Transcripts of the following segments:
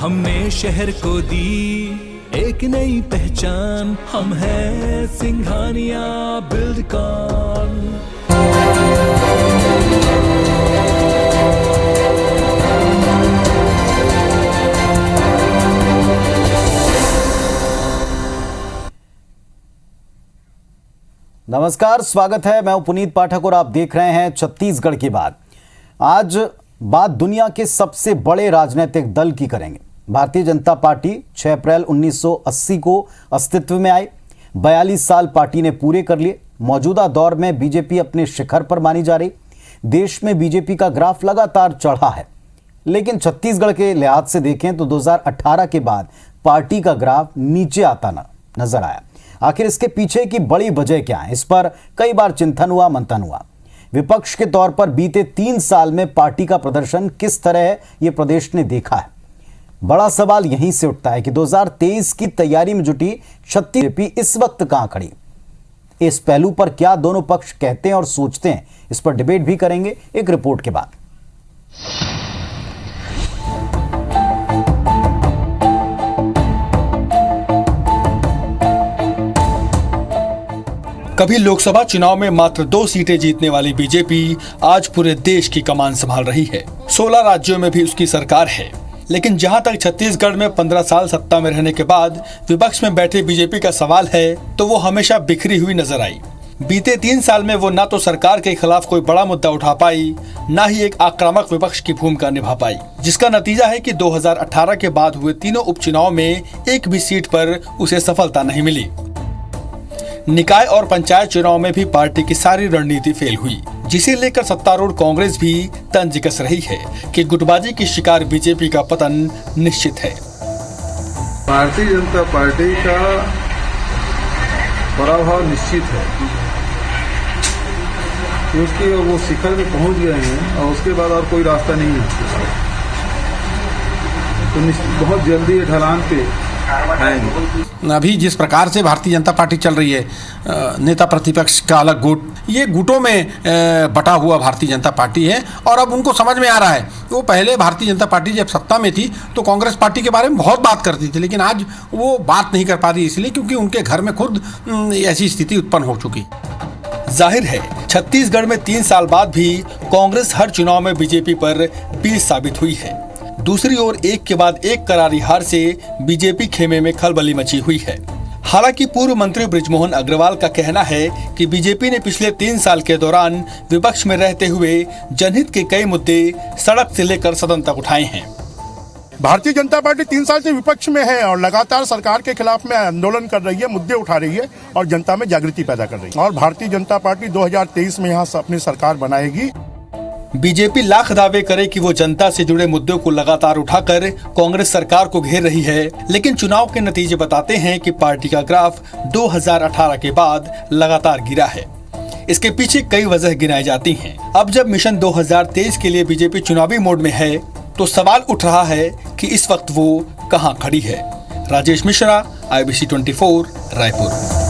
हमने शहर को दी एक नई पहचान, हम हैं सिंघानिया बिल्डकॉन। नमस्कार, स्वागत है। मैं हूं पुनीत पाठक और आप देख रहे हैं छत्तीसगढ़ की बात। आज बात दुनिया के सबसे बड़े राजनीतिक दल की करेंगे। भारतीय जनता पार्टी 6 अप्रैल 1980 को अस्तित्व में आई। 42 साल पार्टी ने पूरे कर लिए। मौजूदा दौर में बीजेपी अपने शिखर पर मानी जा रही। देश में बीजेपी का ग्राफ लगातार चढ़ा है, लेकिन छत्तीसगढ़ के लिहाज से देखें तो 2018 के बाद पार्टी का ग्राफ नीचे आता नजर आया। आखिर इसके पीछे की बड़ी वजह क्या है, इस पर कई बार चिंतन हुआ, मंथन हुआ। विपक्ष के तौर पर बीते 3 साल में पार्टी का प्रदर्शन किस तरह है, ये प्रदेश ने देखा है। बड़ा सवाल यहीं से उठता है कि 2023 की तैयारी में जुटी छत्तीसगढ़ इस वक्त कहां खड़ी। इस पहलू पर क्या दोनों पक्ष कहते हैं और सोचते हैं, इस पर डिबेट भी करेंगे एक रिपोर्ट के बाद। कभी लोकसभा चुनाव में मात्र 2 सीटें जीतने वाली बीजेपी आज पूरे देश की कमान संभाल रही है। 16 राज्यों में भी उसकी सरकार है। लेकिन जहां तक छत्तीसगढ़ में 15 साल सत्ता में रहने के बाद विपक्ष में बैठे बीजेपी का सवाल है, तो वो हमेशा बिखरी हुई नजर आई। बीते 3 साल में वो ना तो सरकार के खिलाफ कोई बड़ा मुद्दा उठा पाई, ना ही एक आक्रामक विपक्ष की भूमिका निभा पाई, जिसका नतीजा है कि 2018 के बाद हुए तीनों उपचुनाव में एक भी सीट पर उसे सफलता नहीं मिली। निकाय और पंचायत चुनाव में भी पार्टी की सारी रणनीति फेल हुई, जिसे लेकर सत्तारूढ़ कांग्रेस भी तंज कस रही है कि गुटबाजी की शिकार बीजेपी का पतन निश्चित है। भारतीय जनता पार्टी का पराभव निश्चित है, क्योंकि वो शिखर में पहुंच गए हैं और उसके बाद और कोई रास्ता नहीं है। तो बहुत जल्दी ये ढलान पे अभी जिस प्रकार से भारतीय जनता पार्टी चल रही है, नेता प्रतिपक्ष का अलग गुट, ये गुटों में बटा हुआ भारतीय जनता पार्टी है। और अब उनको समझ में आ रहा है, वो पहले भारतीय जनता पार्टी जब सत्ता में थी तो कांग्रेस पार्टी के बारे में बहुत बात करती थी, लेकिन आज वो बात नहीं कर पा रही, इसलिए क्योंकि उनके घर में खुद ऐसी स्थिति उत्पन्न हो चुकी। जाहिर है छत्तीसगढ़ में 3 साल बाद भी कांग्रेस हर चुनाव में बीजेपी पर बीज साबित हुई है। दूसरी ओर एक के बाद एक करारी हार से बीजेपी खेमे में खलबली मची हुई है। हालांकि पूर्व मंत्री बृजमोहन अग्रवाल का कहना है कि बीजेपी ने पिछले 3 साल के दौरान विपक्ष में रहते हुए जनहित के कई मुद्दे सड़क से लेकर सदन तक उठाए हैं। भारतीय जनता पार्टी 3 साल से विपक्ष में है और लगातार सरकार के खिलाफ में आंदोलन कर रही है, मुद्दे उठा रही है और जनता में जागृति पैदा कर रही है। और भारतीय जनता पार्टी 2023 में यहाँ अपनी सरकार बनाएगी। बीजेपी लाख दावे करे कि वो जनता से जुड़े मुद्दों को लगातार उठाकर कांग्रेस सरकार को घेर रही है, लेकिन चुनाव के नतीजे बताते हैं कि पार्टी का ग्राफ 2018 के बाद लगातार गिरा है। इसके पीछे कई वजह गिनाई जाती हैं। अब जब मिशन 2023 के लिए बीजेपी चुनावी मोड में है, तो सवाल उठ रहा है कि इस वक्त वो कहां खड़ी है। राजेश मिश्रा, IBC 24, रायपुर।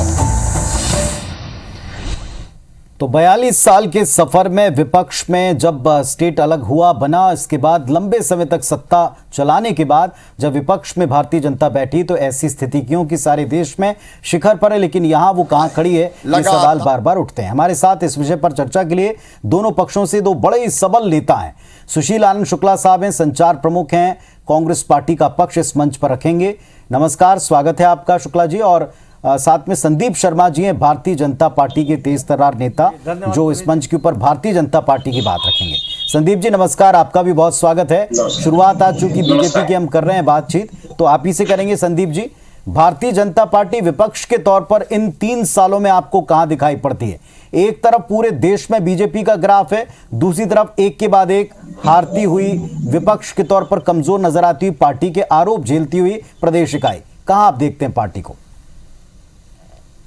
तो 42 साल के सफर में विपक्ष में जब स्टेट अलग हुआ बना, इसके बाद लंबे समय तक सत्ता चलाने के बाद जब विपक्ष में भारतीय जनता बैठी, तो ऐसी स्थिति क्यों कि सारे देश में शिखर पर है, लेकिन यहां वो कहां खड़ी है, ये सवाल बार बार उठते हैं। हमारे साथ इस विषय पर चर्चा के लिए दोनों पक्षों से 2 बड़े सबल नेता हैं। सुशील आनंद शुक्ला साहब हैं, संचार प्रमुख हैं, कांग्रेस पार्टी का पक्ष इस मंच पर रखेंगे। नमस्कार, स्वागत है आपका शुक्ला जी। और साथ में संदीप शर्मा जी हैं, भारतीय जनता पार्टी के तेज तर्रार नेता, जो इस मंच के ऊपर भारतीय जनता पार्टी की बात रखेंगे। संदीप जी नमस्कार, आपका भी बहुत स्वागत है। शुरुआत आज चूंकि बीजेपी की हम कर रहे हैं बातचीत, तो आप ही से करेंगे। संदीप जी, भारतीय जनता पार्टी विपक्ष के तौर पर इन 3 सालों में आपको कहां दिखाई पड़ती है? एक तरफ पूरे देश में बीजेपी का ग्राफ है, दूसरी तरफ एक के बाद एक हारती हुई, विपक्ष के तौर पर कमजोर नजर आती हुई पार्टी के आरोप झेलती हुई प्रदेश इकाई, कहां आप देखते हैं पार्टी को?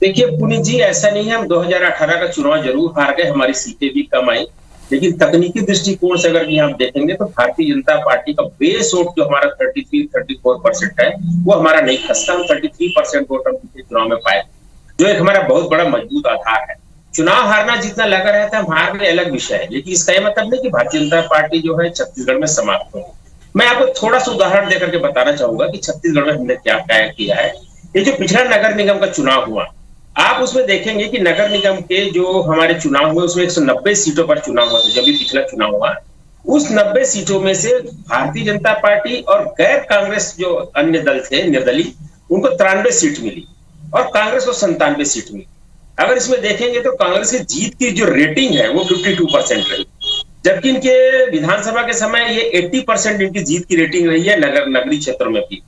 देखिए पुनीत जी, ऐसा नहीं है, हम 2018 का चुनाव जरूर हार गए, हमारी सीटें भी कम आई, लेकिन तकनीकी दृष्टिकोण से अगर आप देखेंगे तो भारतीय जनता पार्टी का बेस वोट जो हमारा 33-34% है, वो हमारा नहीं खसता। हम 33% वोट हम पिछले चुनाव में पाए, जो एक हमारा बहुत बड़ा मजबूत आधार है। चुनाव हारना जितना लगा रहता है, हम हार गए अलग विषय है, लेकिन इसका यह मतलब नहीं कि भारतीय जनता पार्टी जो है छत्तीसगढ़ में समाप्त हो। मैं आपको थोड़ा सा उदाहरण देकर के बताना चाहूंगा कि छत्तीसगढ़ में हमने क्या क्या किया है। ये जो पिछला नगर निगम का चुनाव हुआ, आप उसमें देखेंगे कि नगर निगम के जो हमारे चुनाव हुए उसमें 190 सीटों पर चुनाव हुआ था। जब भी पिछला चुनाव हुआ, उस 90 सीटों में से भारतीय जनता पार्टी और गैर कांग्रेस जो अन्य दल थे, निर्दलीय, उनको 93 सीट मिली और कांग्रेस को 97 सीट मिली। अगर इसमें देखेंगे तो कांग्रेस की जीत की जो रेटिंग है वो 52% रही, जबकि इनके विधानसभा के समय ये 80% इनकी जीत की रेटिंग रही है नगरीय क्षेत्रों में भी।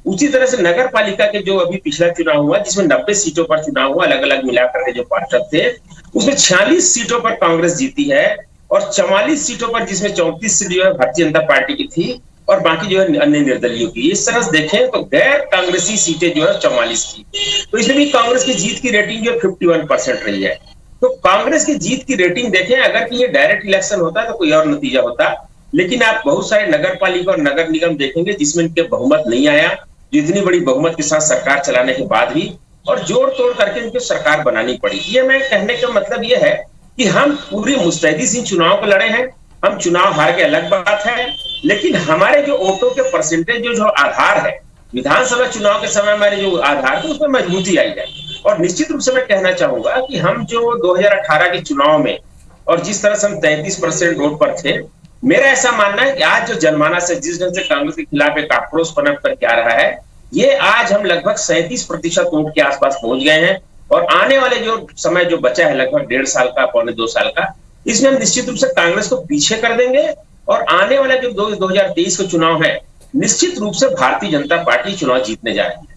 उसी तरह से नगर पालिका के जो अभी पिछला चुनाव हुआ, जिसमें 90 सीटों पर चुनाव हुआ, अलग अलग मिलाकर के जो पार्षद थे, उसमें 46 सीटों पर कांग्रेस जीती है और 44 सीटों पर, जिसमें 34 सीट जो है भारतीय जनता पार्टी की थी और बाकी जो है अन्य निर्दलीयों की। इस तरह से देखें तो गैर कांग्रेसी सीटें जो है 44 थी। तो इसमें भी कांग्रेस की जीत की रेटिंग जो 51% रही है। तो कांग्रेस की जीत की रेटिंग देखें, अगर कि ये डायरेक्ट इलेक्शन होता तो कोई और नतीजा होता, लेकिन आप बहुत सारे नगर पालिका और नगर निगम देखेंगे जिसमें इनके बहुमत नहीं आया, जो इतनी बड़ी बहुमत के साथ सरकार चलाने के बाद भी, और जोड़ तोड़ करके इनको सरकार बनानी पड़ी। ये मैं कहने का मतलब ये है कि हम पूरी मुस्तैदी से चुनाव को लड़े हैं। हम चुनाव हार के अलग बात है, लेकिन हमारे जो वोटों के परसेंटेज जो आधार है, विधानसभा चुनाव के समय हमारे जो आधार थे उसमें मजबूती आई है। और निश्चित रूप से मैं कहना चाहूंगा कि हम जो 2018 के चुनाव में और जिस तरह से हम 33% वोट पर थे, मेरा ऐसा मानना है कि आज जो जनमानस है, जिस ढंग से कांग्रेस के खिलाफ एक आक्रोश पनप करके आ रहा है, ये आज हम लगभग 37% वोट के आसपास पहुंच गए हैं। और आने वाले जो समय जो बचा है, लगभग 1.5 साल का, पौने 2 साल का, इसमें हम निश्चित रूप से कांग्रेस को पीछे कर देंगे और आने वाला जो 2023 का चुनाव है, निश्चित रूप से भारतीय जनता पार्टी चुनाव जीतने जा रही है।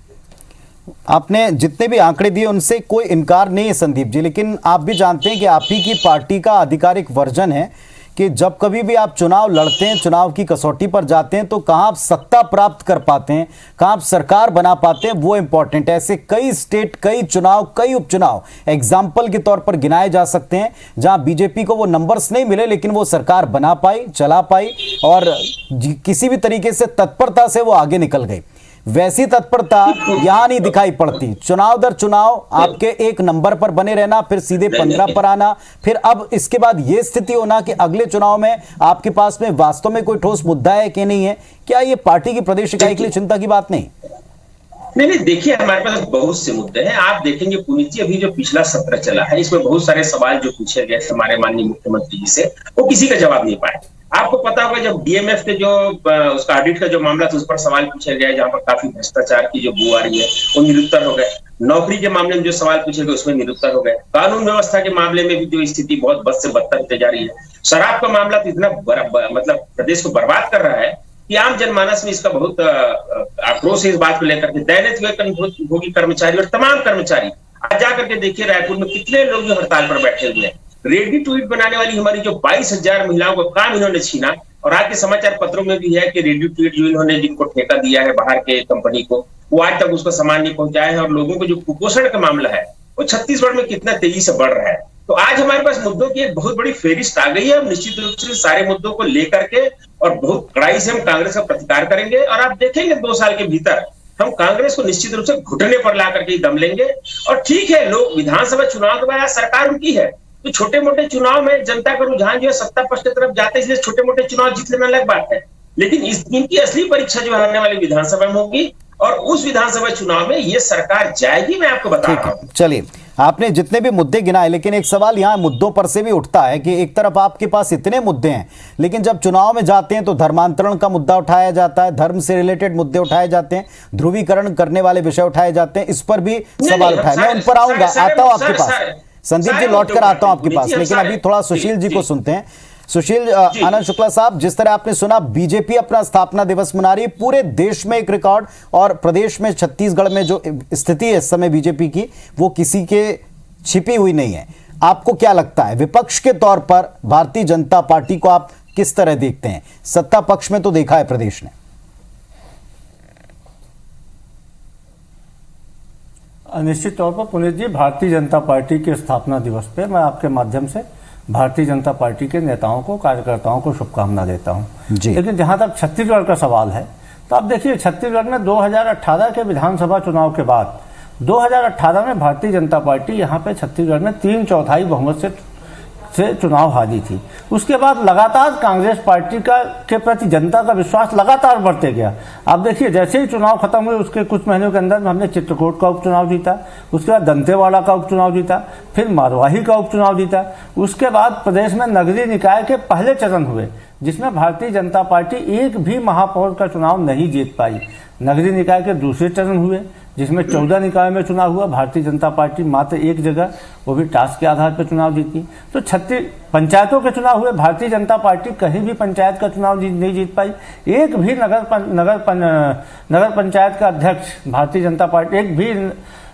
आपने जितने भी आंकड़े दिए उनसे कोई इनकार नहीं है संदीप जी, लेकिन आप भी जानते हैं कि आप ही की पार्टी का आधिकारिक वर्जन है कि जब कभी भी आप चुनाव लड़ते हैं, चुनाव की कसौटी पर जाते हैं, तो कहां आप सत्ता प्राप्त कर पाते हैं, कहां आप सरकार बना पाते हैं, वो इंपॉर्टेंट है। ऐसे कई स्टेट, कई चुनाव, कई उपचुनाव एग्जाम्पल के तौर पर गिनाए जा सकते हैं जहां बीजेपी को वो नंबर्स नहीं मिले, लेकिन वो सरकार बना पाई, चला पाई और किसी भी तरीके से तत्परता से वो आगे निकल गई। वैसी तत्परता यहां नहीं दिखाई पड़ती। चुनाव दर चुनाव आपके एक नंबर पर बने रहना, फिर सीधे 15 पर आना, फिर अब इसके बाद यह स्थिति होना कि अगले चुनाव में आपके पास में वास्तव में कोई ठोस मुद्दा है कि नहीं है। क्या ये पार्टी की प्रदेश इकाई के लिए चिंता की बात नहीं? नहीं, देखिए, हमारे पास बहुत से मुद्दे हैं। आप देखेंगे पुनीत जी, अभी जो पिछला सत्र चला है, इसमें बहुत सारे सवाल जो पूछे गए हमारे माननीय मुख्यमंत्री जी से, वो किसी का जवाब नहीं पाए। आपको पता होगा जब डीएमएफ के जो उसका ऑडिट का जो मामला था, उस पर सवाल पूछे गए, जहां पर काफी भ्रष्टाचार की जो बू आ रही है, वो निरुत्तर हो गए। नौकरी के मामले में जो सवाल पूछे गए उसमें निरुत्तर हो गए। कानून व्यवस्था के मामले में भी जो स्थिति बहुत बद से बदतर होती जा रही है। शराब का मामला तो इतना मतलब प्रदेश को बर्बाद कर रहा है कि आम जनमानस में इसका बहुत आक्रोश है। इस बात को लेकर के दैनिक वेतनभोगी कर्मचारी और तमाम कर्मचारी, आज जाकर के देखिए रायपुर में कितने लोग जो हड़ताल पर बैठे हुए हैं। रेडी टू ईट बनाने वाली हमारी जो 22,000 महिलाओं का काम इन्होंने छीना, और आज के समाचार पत्रों में भी है कि रेडी टू ईट जो इन्होंने जिनको ठेका दिया है बाहर के कंपनी को, वो आज तक उसका सामान नहीं पहुंचाया है। और लोगों को जो कुपोषण का मामला है वो छत्तीसगढ़ में कितना तेजी से बढ़ रहा है। तो आज हमारे पास मुद्दों की एक बहुत बड़ी फेरिस्त आ गई है। हम निश्चित रूप से सारे मुद्दों को लेकर के और बहुत कड़ाई से हम कांग्रेस का प्रतिकार करेंगे, और आप देखेंगे 2 साल के भीतर हम कांग्रेस को निश्चित रूप से घुटने पर ला करके दम लेंगे। और ठीक है, लोग विधानसभा चुनाव के बाद सरकार उनकी है, तो छोटे मोटे चुनाव में जनता का रुझान जो है सत्ता पक्ष की तरफ जाते हैं, इसलिए छोटे मोटे चुनाव जीत लेना अलग बात है। लेकिन इनकी असली परीक्षा जो आने वाली विधानसभा में होगी, और उस विधानसभा चुनाव में ये सरकार जाएगी, मैं आपको बता रहा हूं। चलिए, आपने जितने भी मुद्दे गिनाए, लेकिन एक सवाल यहाँ मुद्दों पर से भी उठता है कि एक तरफ आपके पास इतने मुद्दे हैं, लेकिन जब चुनाव में जाते हैं तो धर्मांतरण का मुद्दा उठाया जाता है, धर्म से रिलेटेड मुद्दे उठाए जाते हैं, ध्रुवीकरण करने वाले विषय उठाए जाते हैं, इस पर भी सवाल उठाए। मैं उन पर आऊंगा, आता हूं आपके पास, संदीप जी लौट कर आता हूं आपके पास, लेकिन अभी थोड़ा सुशील जी को सुनते हैं। सुशील आनंद शुक्ला साहब, जिस तरह आपने सुना, बीजेपी अपना स्थापना दिवस मना रही है, पूरे देश में एक रिकॉर्ड, और प्रदेश में छत्तीसगढ़ में जो स्थिति है इस समय बीजेपी की, वो किसी के छिपी हुई नहीं है। आपको क्या लगता है, विपक्ष के तौर पर भारतीय जनता पार्टी को आप किस तरह देखते हैं? सत्ता पक्ष में तो देखा है प्रदेश ने। निश्चित तौर पर पुनीत जी, भारतीय जनता पार्टी के स्थापना दिवस पे मैं आपके माध्यम से भारतीय जनता पार्टी के नेताओं को, कार्यकर्ताओं को शुभकामना देता हूं। लेकिन जहां तक छत्तीसगढ़ का सवाल है, तो आप देखिए, छत्तीसगढ़ में 2018 के विधानसभा चुनाव के बाद 2018 में भारतीय जनता पार्टी यहां पे छत्तीसगढ़ में 3/4 बहुमत से चुनाव हारी थी। उसके बाद लगातार कांग्रेस पार्टी के प्रति जनता का विश्वास लगातार बढ़ते गया। आप देखिए, जैसे ही चुनाव खत्म हुए उसके कुछ महीनों के अंदर हमने चित्रकूट का उपचुनाव जीता, उसके बाद दंतेवाड़ा का उपचुनाव जीता, फिर मारवाही का उपचुनाव जीता। उसके बाद प्रदेश में नगरीय निकाय के पहले चरण हुए जिसमें भारतीय जनता पार्टी एक भी महापौर का चुनाव नहीं जीत पाई। नगरीय निकाय के दूसरे चरण हुए जिसमें 14 निकाय में चुनाव हुआ, भारतीय जनता पार्टी मात्र एक जगह, वो भी टास्क के आधार पर चुनाव जीती। तो 36 पंचायतों के चुनाव हुए, भारतीय जनता पार्टी कहीं भी पंचायत का चुनाव नहीं जीत पाई। एक भी नगर पंचायत का अध्यक्ष भारतीय जनता पार्टी, एक भी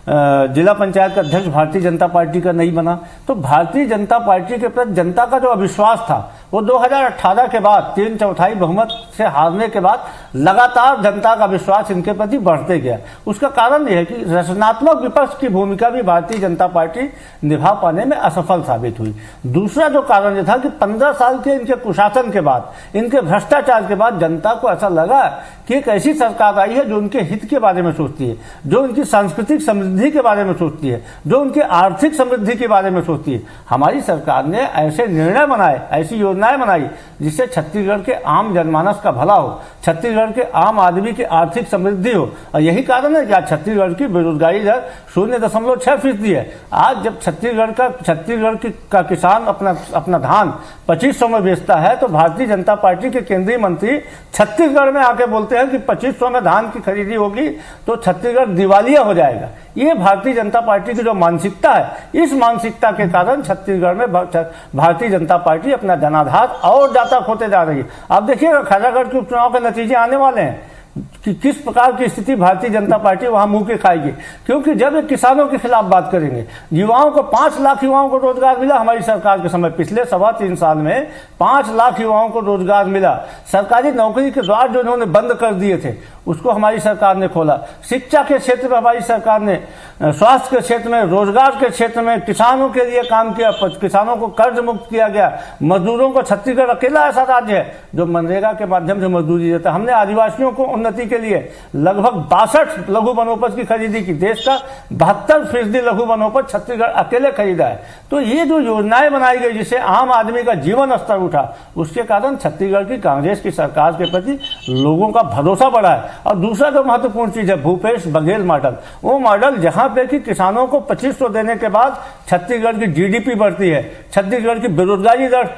जिला पंचायत का अध्यक्ष भारतीय जनता पार्टी का नहीं बना। तो भारतीय जनता पार्टी के प्रति जनता का जो अविश्वास था वो 2018 के बाद 3/4 बहुमत से हारने के बाद लगातार जनता का विश्वास इनके प्रति बढ़ते गया। उसका कारण यह है कि रचनात्मक विपक्ष की भूमिका भी भारतीय जनता पार्टी निभा पाने में असफल साबित हुई। दूसरा जो कारण यह था कि 15 साल के इनके कुशासन के बाद, इनके भ्रष्टाचार के बाद जनता को ऐसा लगा कि एक ऐसी सरकार आई है जो उनके हित के बारे में सोचती है, जो उनकी सांस्कृतिक समृद्धि के बारे में सोचती है, जो उनकी आर्थिक समृद्धि के बारे में सोचती है। हमारी सरकार ने ऐसे निर्णय बनाए, ऐसी योजनाएं बनाई जिससे छत्तीसगढ़ के आम जनमानस का भला हो, छत्तीसगढ़ के आम आदमी की आर्थिक समृद्धि हो। और यही कारण है कि आज छत्तीसगढ़ की बेरोजगारी दर 0.6% है। आज जब छत्तीसगढ़ का किसान अपना धान 2500 में बेचता है तो भारतीय जनता पार्टी के केंद्रीय मंत्री छत्तीसगढ़ में आके बोलते हैं कि 2500 में धान की खरीदी होगी तो छत्तीसगढ़ दिवालिया हो जाएगा। ये भारतीय जनता पार्टी की जो मानसिकता है, इस मानसिकता के कारण छत्तीसगढ़ में भारतीय जनता पार्टी अपना जनाधार और ज्यादा खोते जा रही है। आप देखिएगा खैरागढ़ के उपचुनाव के नतीजे आने वाले हैं कि किस प्रकार की स्थिति भारतीय जनता पार्टी वहां मुंह के खाएगी। क्योंकि जब एक किसानों के खिलाफ बात करेंगे, युवाओं को 5 लाख युवाओं को रोजगार मिला हमारी सरकार के समय, पिछले 3.25 साल में 5 लाख युवाओं को रोजगार मिला। सरकारी नौकरी के द्वार जो इन्होंने बंद कर दिए थे उसको हमारी सरकार ने खोला। शिक्षा के क्षेत्र में हमारी सरकार ने, स्वास्थ्य के क्षेत्र में, रोजगार के क्षेत्र में किसानों के लिए काम किया, किसानों को कर्ज मुक्त किया गया। मजदूरों को, छत्तीसगढ़ अकेला ऐसा राज्य है जो मनरेगा के माध्यम से मजदूरी देता है। हमने आदिवासियों को उन्नति के लिए लगभग 62 लघु वनोपज की खरीदी की। देश का 72% लघु वनोपज छत्तीसगढ़ अकेले खरीदा है। तो ये जो योजनाएं बनाई गई जिससे आम आदमी का जीवन स्तर उठा, उसके कारण छत्तीसगढ़ की कांग्रेस की सरकार के प्रति लोगों का भरोसा बढ़ा है। और दूसरा जो महत्वपूर्ण चीज है भूपेश बघेल मॉडल, वो मॉडल जहां पे कि किसानों को 2500 देने के बाद छत्तीसगढ़ की जीडीपी बढ़ती है, छत्तीसगढ़ की बेरोजगारी दर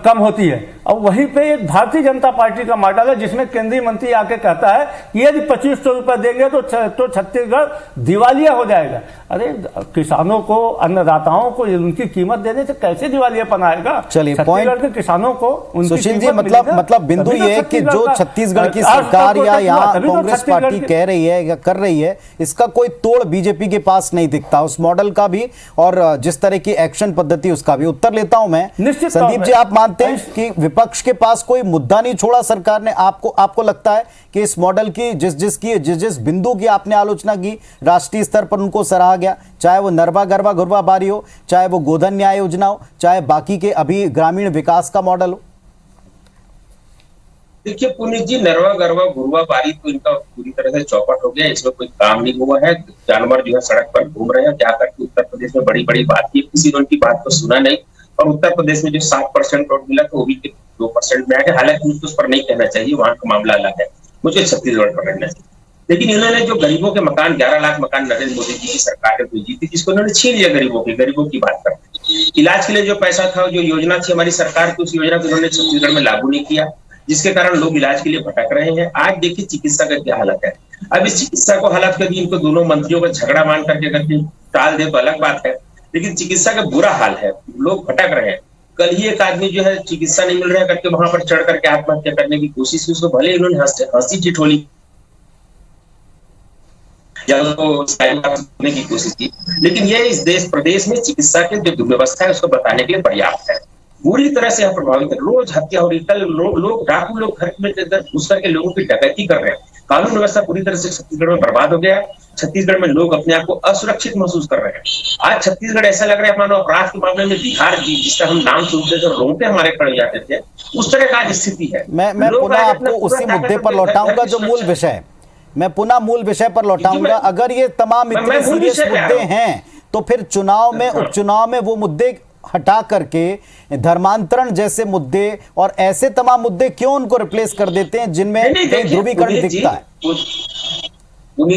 कम होती है। और वहीं पे एक भारतीय जनता पार्टी का मॉडल है जिसमें केंद्रीय मंत्री आके कहता है कि यदि 2500 रुपए देंगे तो छत्तीसगढ़ दिवालिया हो जाएगा। अरे किसानों को, अन्नदाताओं को उनकी कीमत देने से कैसे दिवालियापन आएगा? चलिए, छत्तीसगढ़ के किसानों को सुशील जी, मतलब बिंदु ये है कि जो छत्तीसगढ़ की सरकार या यहाँ कांग्रेस पार्टी कह रही है या कर रही है, इसका कोई तोड़ बीजेपी के पास नहीं दिखता, उस मॉडल का भी और जिस तरह की एक्शन पद्धति उसका भी। उत्तर लेता हूं मैं। संदीप जी, आप मानते हैं कि विपक्ष के पास कोई मुद्दा नहीं छोड़ा सरकार ने? आपको लगता है कि इस मॉडल की जिस बिंदु की आपने आलोचना की, राष्ट्रीय स्तर पर उनको सराहा गया, चाहे वो नरवा गरवा घुरवा बारी हो, चाहे वो गोधन न्याय योजना हो, चाहे बाकी के अभी ग्रामीण विकास का मॉडल हो? देखिए पुनीत जी, नरवा गरवा घुरवा बारी तो इनका पूरी तरह से चौपट हो गया, इसमें कोई काम नहीं हुआ है। जानवर जो है सड़क पर घूम रहे हैं, जाकर के उत्तर प्रदेश में बड़ी बड़ी बात की, किसी ने उनकी बात को सुना नहीं। और उत्तर प्रदेश में जो 7% वोट मिला तो वो भी 2% में आ गया। हालांकि मुझे उस पर नहीं कहना चाहिए, वहां का मामला अलग है, मुझे छत्तीसगढ़ पर रहना चाहिए। लेकिन इन्होंने जो गरीबों के मकान, 11 लाख मकान नरेंद्र मोदी जी की सरकार ने भेजी थी, जिसको इन्होंने छीन लिया गरीबों की बात करते। इलाज के लिए जो पैसा था, जो योजना थी हमारी सरकार की, उस योजना को इन्होंने छत्तीसगढ़ में लागू नहीं किया, जिसके कारण लोग इलाज के लिए भटक रहे हैं। आज देखिए चिकित्सा का क्या हालत है। अब इस चिकित्सा को हालत कर दी, इनको दोनों मंत्रियों का झगड़ा मान करके अगर टाल दे तो अलग बात है, लेकिन चिकित्सा का बुरा हाल है, लोग भटक रहे हैं। कल ही एक आदमी जो है चिकित्सा नहीं मिल रहा है करके वहां पर चढ़ करके आत्महत्या करने की कोशिश की, उसको भले इन्होंने हंसी ठिठोली या उसको की कोशिश की, लेकिन ये इस देश प्रदेश में चिकित्सा की जो दुर्व्यवस्था है उसको बताने के लिए पर्याप्त है। बुरी तरह से प्रभावित है, रोज हत्या हो रही, कल लोग डाकू लोग घर में घुस करके लोगों की डकैती कर रहे हैं। कानून व्यवस्था पूरी तरह से छत्तीसगढ़ में बर्बाद हो गया। छत्तीसगढ़ में लोग अपने आप को असुरक्षित महसूस कर रहे हैं। आज छत्तीसगढ़ ऐसा लग रहा है मानो अपराध के मामले में बिहार जी, जिसका हम नाम सुनते थे रोंगटे हमारे खड़े जाते थे, उस तरह का स्थिति है। मैं पुनः आपको उसी मुद्दे पर लौटाऊंगा जो मूल विषय, मैं पुनः मूल विषय पर लौटाऊंगा। अगर ये तमाम इतने सीरियस मुद्दे हैं तो फिर चुनाव में, उपचुनाव में वो मुद्दे हटा करके धर्मांतरण जैसे मुद्दे और ऐसे तमाम मुद्दे क्यों उनको रिप्लेस कर देते हैं जिनमें ध्रुवीकरण दिखता है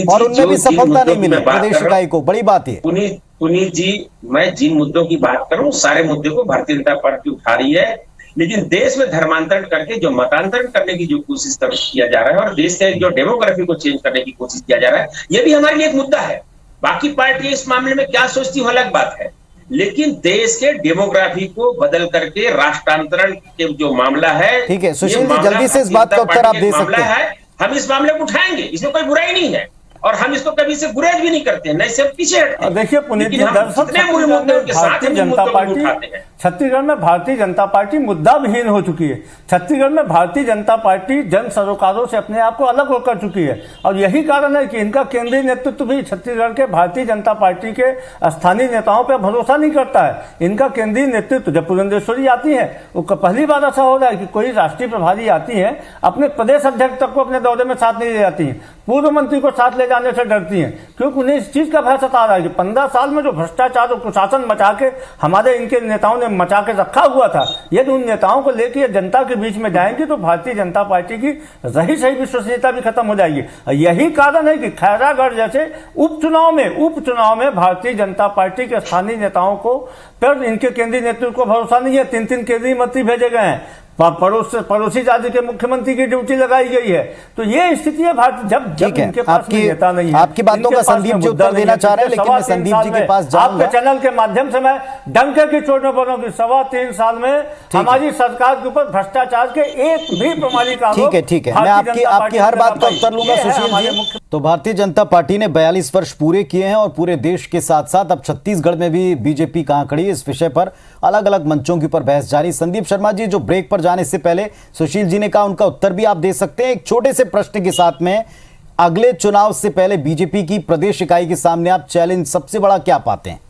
और उनमें भी सफलता नहीं मिली प्रदेश इकाई को? बड़ी बात है पुनीत जी, मैं जिन मुद्दों की बात करूं सारे मुद्दे को भारतीय जनता पार्टी उठा रही है, लेकिन देश में धर्मांतरण करके जो मतांतरण करने की जो कोशिश किया जा रहा है और देश के जो डेमोग्राफी को चेंज करने की कोशिश किया जा रहा है, यह भी हमारे लिए एक मुद्दा है। बाकी पार्टी इस मामले में क्या सोचती है अलग बात है, लेकिन देश के डेमोग्राफी को बदल करके राष्ट्रांतरण के जो मामला है, ठीक है सुशील जी, जल्दी से इस बात का उत्तर आप दे सकते हैं। हम इस मामले को उठाएंगे, इसमें कोई बुराई नहीं है और हम इसको कभी से गुरेज भी नहीं करते हैं, नहीं से पीछे हटते हैं। देखिए पुनीत जी, छत्तीसगढ़ में भारतीय जनता पार्टी मुद्दा विहीन हो चुकी है। छत्तीसगढ़ में भारतीय जनता पार्टी जन सरोकारों से अपने आप को अलग होकर चुकी है और यही कारण है कि इनका केंद्रीय नेतृत्व भी छत्तीसगढ़ के भारतीय जनता पार्टी के स्थानीय नेताओं पर भरोसा नहीं करता है। इनका केंद्रीय नेतृत्व, जब पुरंदेश्वरी आती है वो पहली बार ऐसा हो रहा है कि कोई राष्ट्रीय प्रभारी आती है, अपने प्रदेश अध्यक्ष तक को अपने दौरे में साथ नहीं ले जाती है, पूर्व मंत्री को साथ ले जाने से डरती हैं, क्योंकि उन्हें इस चीज का भय सता रहा है कि 15 साल में जो भ्रष्टाचार और कुशासन मचा के हमारे इनके नेताओं ने मचा के रखा हुआ था, यदि उन नेताओं को लेकर जनता के बीच में जाएंगे तो भारतीय जनता पार्टी की रही सही विश्वसनीयता भी खत्म हो जाएगी। यही कारण है कि खैरागढ़ जैसे उपचुनाव में भारतीय जनता पार्टी के स्थानीय नेताओं को पर इनके केंद्रीय नेतृत्व को भरोसा नहीं है। 3 केंद्रीय मंत्री भेजे गए हैं, पड़ोसी राज्य के मुख्यमंत्री की ड्यूटी लगाई गई है, तो ये स्थिति है भारत जब इनके पास नेता नहीं है। आपकी बातों का संदीप जी उत्तर देना चाह रहे हैं, लेकिन मैं संदीप जी के पास जाऊंगा। आपके चैनल के माध्यम से मैं डंके की चोट में बोलूं कि 3.25 साल में हमारी सरकार के ऊपर भ्रष्टाचार के एक भी प्रमाणिक आरोप। ठीक है, मैं आपकी हर बात का उत्तर लूंगा सुशील जी। तो भारतीय जनता पार्टी ने 42 वर्ष पूरे किए हैं और पूरे देश के साथ साथ अब छत्तीसगढ़ में भी बीजेपी कहां खड़ी, इस विषय पर अलग अलग मंचों के ऊपर बहस जारी। संदीप शर्मा जी, जो ब्रेक पर जाने से पहले सुशील जी ने कहा, उनका उत्तर भी आप दे सकते हैं एक छोटे से प्रश्न के साथ में। अगले चुनाव से पहले बीजेपी की प्रदेश इकाई के सामने आप चैलेंज सबसे बड़ा क्या पाते हैं?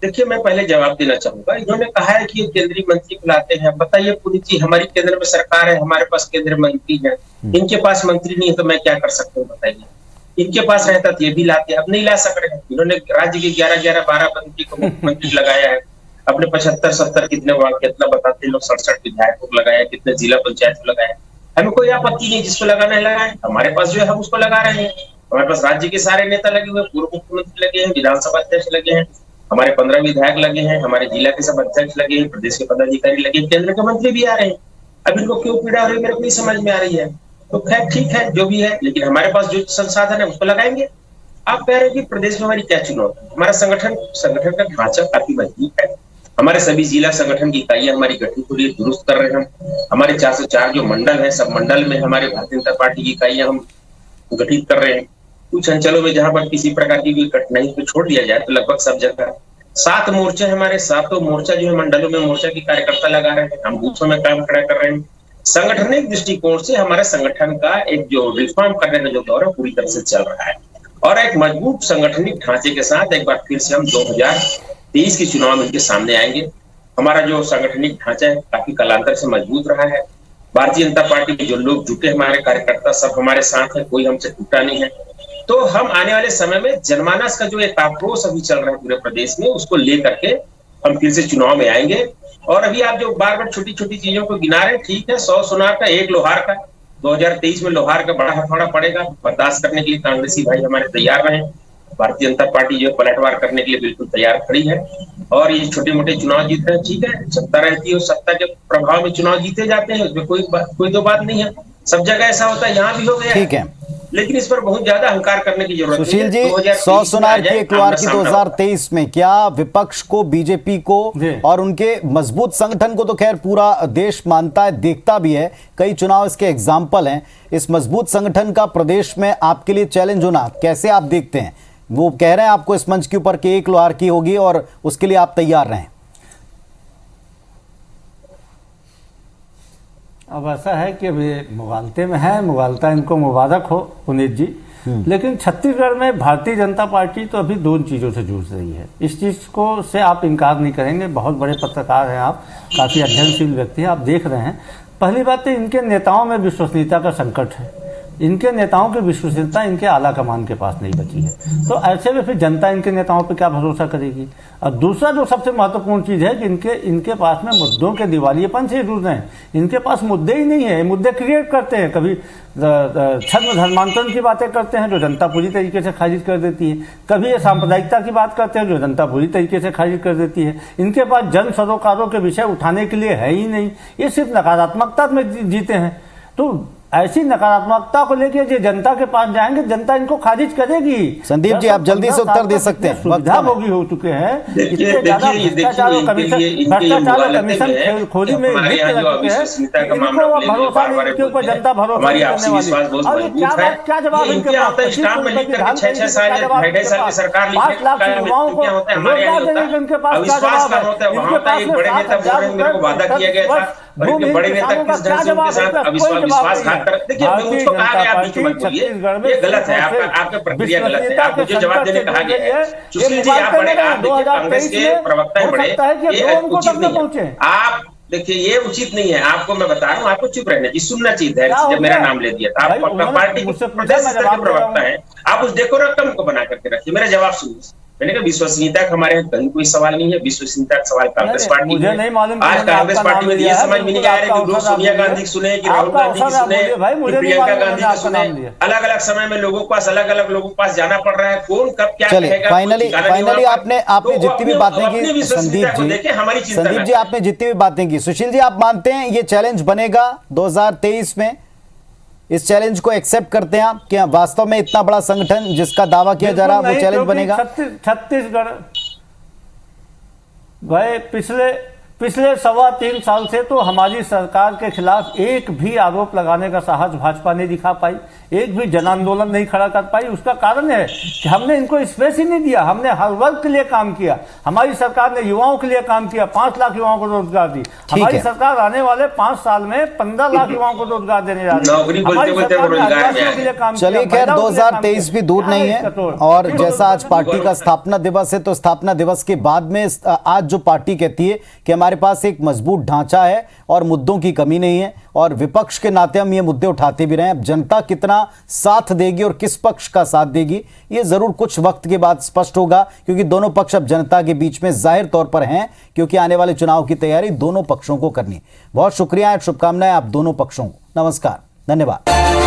देखिए, मैं पहले जवाब देना चाहूंगा। इन्होंने कहा है कि केंद्रीय मंत्री बुलाते हैं। बताइए पुनीत जी, हमारी केंद्र में सरकार है, हमारे पास केंद्रीय मंत्री है, इनके पास मंत्री नहीं है तो मैं क्या कर सकता हूँ बताइए। इनके पास रहता तो ये भी लाते, अब नहीं ला सक रहे हैं। इन्होंने राज्य के 11-12 मंत्री को मुख्यमंत्री लगाया है, अपने 75-70 कितना बताते हैं लोग, 67 विधायकों को लगाया, कितने जिला पंचायत को लगाया। हमें कोई आपत्ति नहीं, जिसको लगाना है लगाए। हमारे पास जो है हम उसको लगा रहे हैं। हमारे पास राज्य के सारे नेता लगे हुए, पूर्व मुख्यमंत्री लगे हैं, विधानसभा अध्यक्ष लगे हैं, हमारे 15 विधायक लगे हैं, हमारे जिला के सब अध्यक्ष लगे हैं, प्रदेश के पदाधिकारी लगे हैं, केंद्र के मंत्री भी आ रहे हैं। अब इनको क्यों पीड़ा हो रही है मेरे को नहीं समझ में आ रही है। तो खैर ठीक है, जो भी है, लेकिन हमारे पास जो संसाधन है उसको लगाएंगे। आप कह रहे हैं कि प्रदेश में हमारी क्या चुनौती? हमारा संगठन का ढांचा काफी मजबूत है। हमारे सभी जिला संगठन की इकाइयां हमारी गठित हो रही है, दुरुस्त कर रहे हैं हम। हमारे 404 जो मंडल है, सब मंडल में हमारे भारतीय जनता पार्टी की इकाइयां हम गठित कर रहे हैं। कुछ अंचलों में जहां पर किसी प्रकार की कठिनाई को छोड़ दिया जाए तो लगभग सब जगह 7 मोर्चे, हमारे 7 मोर्चा जो है मंडलों में मोर्चा की कार्यकर्ता लगा रहे हैं, हम बूथों में काम खड़ा कर रहे हैं। संगठनिक दृष्टिकोण से हमारे संगठन का एक जो रिफॉर्म करने का जो दौर है पूरी तरह से चल रहा है और एक मजबूत संगठनिक ढांचे के साथ एक बार फिर से हम 2023 के चुनाव में इनके सामने आएंगे। हमारा जो संगठनिक ढांचा है काफी कालांतर से मजबूत रहा है। भारतीय जनता पार्टी के जो लोग जुटे, हमारे कार्यकर्ता सब हमारे साथ है, कोई हमसे टूटा नहीं है। तो हम आने वाले समय में जनमानस का जो एक आक्रोश अभी चल रहा है पूरे प्रदेश में, उसको लेकर के हम फिर से चुनाव में आएंगे। और अभी आप जो बार बार छोटी छोटी चीजों को गिना रहे हैं, ठीक है, 100 सुनार का 1 लोहार का। 2023 में लोहार का बड़ा हथौड़ा पड़ेगा, बर्दाश्त करने के लिए कांग्रेसी भाई हमारे तैयार रहे। भारतीय जनता पार्टी जो पलटवार करने के लिए बिल्कुल तैयार खड़ी है और ये छोटे मोटे चुनाव जीत रहे हैं, ठीक है, सत्ता रहती है, सत्ता के प्रभाव में चुनाव जीते जाते हैं, उसमें कोई दो बात नहीं है। सब जगह ऐसा होता है, यहाँ भी हो गया, ठीक है, लेकिन इस पर बहुत ज्यादा अहंकार करने की जरूरत सुशील जी, 100 सुनार की एक लोहार की 2023 में क्या विपक्ष को, बीजेपी को और उनके मजबूत संगठन को तो खैर पूरा देश मानता है, देखता भी है, कई चुनाव इसके एग्जाम्पल हैं, इस मजबूत संगठन का प्रदेश में आपके लिए चैलेंज होना कैसे आप देखते हैं? वो कह रहे हैं आपको इस मंच के ऊपर कि 1 लोहार की होगी और उसके लिए आप तैयार रहें। अब ऐसा है कि अभी मुगालते में है, मुगालता इनको मुबारक हो पुनीत जी, लेकिन छत्तीसगढ़ में भारतीय जनता पार्टी तो अभी 2 चीज़ों से जूझ रही है। इस चीज़ को से आप इनकार नहीं करेंगे, बहुत बड़े पत्रकार हैं आप, काफ़ी अध्ययनशील व्यक्ति हैं, आप देख रहे हैं। पहली बात तो इनके नेताओं में विश्वसनीयता का संकट है। इनके नेताओं की विश्वसनीयता इनके आला कमान के पास नहीं बची है। तो ऐसे में फिर जनता इनके नेताओं पर क्या भरोसा करेगी। और दूसरा जो सबसे महत्वपूर्ण चीज है कि इनके पास में मुद्दों के दिवालियेपन से जरूर हैं। इनके पास मुद्दे ही नहीं है, मुद्दे क्रिएट करते हैं। कभी छद्म धर्मांतरण की बातें करते हैं जो जनता पूरी तरीके से खारिज कर देती है, कभी ये सांप्रदायिकता की बात करते हैं जो जनता पूरी तरीके से खारिज कर देती है। इनके पास जन सरोकारों के विषय उठाने के लिए है ही नहीं, ये सिर्फ नकारात्मकता में जीते हैं। तो ऐसी नकारात्मकता को लेकर जो जनता के पास जाएंगे, जनता इनको खारिज करेगी। संदीप जी, आप जल्दी से उत्तर दे सकते हैं, सुविधा भोगी हो चुके हैं, इतने ज्यादा भ्रष्टाचार और कमीशन खोजी में लिप्त रह चुके हैं, इनको भरोसा नहीं, इनके ऊपर जनता भरोसा नहीं करने वाली। और क्या जवाब इनके पास, 5 लाख युवाओं को रोजगार देने के इनके पास क्या जवाब है। इनके पास में 7,000 वादा किया गया था, बड़े नेता किस ढंग से उनके साथ विश्वासघात कर। देखिए मैं उसको कहा गया, बीच में बोलिए, ये गलत है, आपका प्रक्रिया गलत है। आप मुझे जवाब देने कहा गया है। सुशील जी आप बड़े, आप देखिए कांग्रेस के प्रवक्ता है बड़े, ये उचित नहीं है। आप देखिए ये उचित नहीं है। आपको मैं बता रहा हूँ, आपको चुप रहने की सुनना चाहिए था। जब मेरा नाम ले दिया था, आप अपना पार्टी के प्रदेश स्तर के प्रवक्ता है, आप उस डेकोरम को बना करके रखिए। मेरा जवाब सुनिए। मैंने कहा विश्वसनीयता का हमारे कहीं कोई सवाल नहीं है, विश्वसनीयता का सवाल कांग्रेस पार्टी मुझे नहीं मालूम। आज कांग्रेस पार्टी में ये समझ में नहीं आ रहा है कि लोग सोनिया गांधी सुने कि राहुल गांधी की सुने कि प्रियंका गांधी की सुने। अलग अलग समय में लोगों के पास अलग अलग लोगों के पास जाना पड़ रहा है। कौन कब क्या कहेगा। फाइनली आपने जितनी भी बातें की संदीप जी, आपने जितनी भी बातें की, सुशील जी आप मानते हैं ये चैलेंज बनेगा 2023 में? इस चैलेंज को एक्सेप्ट करते हैं आप कि वास्तव में इतना बड़ा संगठन जिसका दावा किया जा रहा है वो चैलेंज बनेगा? छत्तीसगढ़ भाई पिछले 3.25 साल से तो हमारी सरकार के खिलाफ एक भी आरोप लगाने का साहस भाजपा नहीं दिखा पाई, एक भी जन आंदोलन नहीं खड़ा कर पाई। उसका कारण है कि हमने इनको स्पेस ही नहीं दिया। हमने हर वर्ग के लिए काम किया। हमारी सरकार ने युवाओं के लिए काम किया, 5 लाख युवाओं को रोजगार दी। हमारी सरकार आने वाले 5 साल में 15 लाख युवाओं को रोजगार देने जा रही है। हमारी सरकार ने आदिवासियों के लिए काम किया। चलिए खैर 2023 भी दूर नहीं है, और जैसा आज पार्टी का स्थापना दिवस है, तो स्थापना दिवस के बाद में आज जो पार्टी कहती है कि हमारे पास एक मजबूत ढांचा है और मुद्दों की कमी नहीं है, और विपक्ष के नाते हम ये मुद्दे उठाते भी रहे। अब जनता कितना साथ देगी और किस पक्ष का साथ देगी ये जरूर कुछ वक्त के बाद स्पष्ट होगा, क्योंकि दोनों पक्ष अब जनता के बीच में जाहिर तौर पर हैं, क्योंकि आने वाले चुनाव की तैयारी दोनों पक्षों को करनी है। बहुत शुक्रिया, शुभकामनाएं आप दोनों पक्षों को। नमस्कार, धन्यवाद।